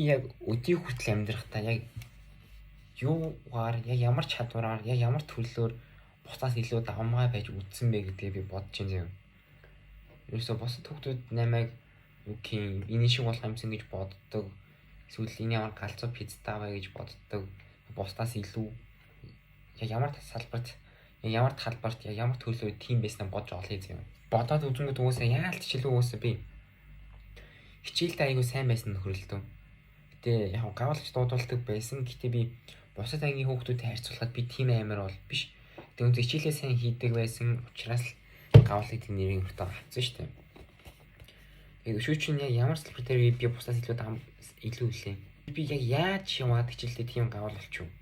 Яг өдий хүртэл амьдрахдаа яг юугаар яг ямар чадвараар яг ямар төрлөөр бусдаас илүү давмгай байж үдсэн бэ гэдгийг би бодож байна. Ерөөсө бусад хүмүүс намайг үгүй энэ шиг болох юмсан гэж боддог. Эсвэл энэ ямар галзуу пиццтай бай гэж боддог. Бусдаас илүү яг ямар салбарт ямар талбарт ямар төрлөөр тийм байснаа бодож олъё юм. Бодоод үзэнгүүт уусаа яалт ч илүү уусаа би хичээлдээ айгүй сайн байсан нөхрөлтөө. Гэтэ яг гавлж дуудуулдаг байсан. Гэтэ би бусад ангийн хүүхдүүдтэй харьцуулахад би тийм амар бол биш. Гэтэ үнэ хичээлээ сайн хийдэг байсан учраас гавлыг тийм нэрийг өртөө авсан шүү дээ. Тэгээд өшөөч нь яг ямар салбар дээр би бусдаас илүү үлээ. Би яг яаж яваад хичээлдээ тийм гавл болчих вэ?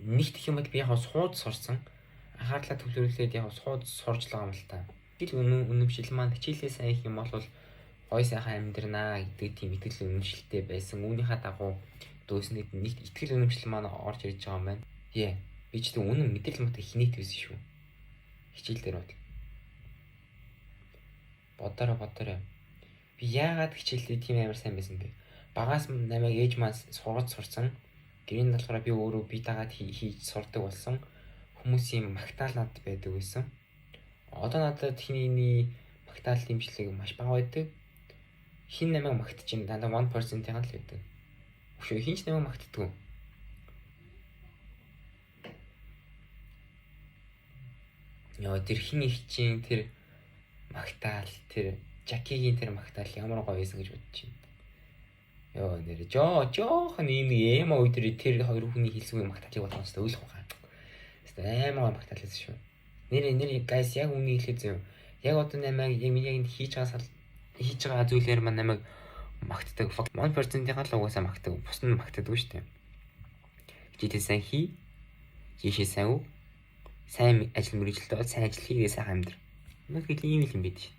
Нэгт гэх юм бол би яг сууд сурсан. Анхаарлаа төвлөрүүлээд яг сууд сурж л байгаа юм л та. Хичээл үнэмшил маань хичээлээ сайн хийх юм бол гой сайхан амьдрнаа гэдэг тийм итгэл үнэмшилтэй байсан. Үүнийхээ дагуу дөөснөд нэгт итгэл үнэмшил маань орж ирж байгаа юм байна. Би ч тийм үнэн мэдээлэл мөт хинэт байсан шүү. Хичээл дээр бодорой. Би яагаад хичээлдээ тийм амар сайн байсан бэ? Багаас намайг ээж маань сургаж сурсан. Гэрийн даалгавраа би өөрөө бие дагаад хийж сурдаг болсон. Хүмүүсийн магтаал надад байдаг байсан. Одоо надад хиний магтаал дэмжлэг маш бага байдаг. Хин намайг магтаж ин дандаа 1%-ийн л байдаг. Өшөө хинч намайг магтдаг. Тэр хин их чинь тэр магтаал тэр Жакигийн тэр магтаал ямар гоё байсан гэж бодож байна. Нэр жоохон ийм эмо үе тэр хоёр хүний хэлсгүй магтаалыг бодохоос өөлөх байгаа. Амар магтаал байсан шүү. Нэр guys яг үнийг хэлээ зөө. Яг одоо намайг яг хийж байгаа зүйлээр маань намайг магтдаг. 1%-ийн л угаасаа магтдаг. Бус нь магтдаг шүү дээ. Хичээлээ сайн хий. Хийшээ сайн уу? Сайн ажил мөрөжилтэй бол сайн ажил хийгээ сайхан амьдр. Нэг ийм л юм бид.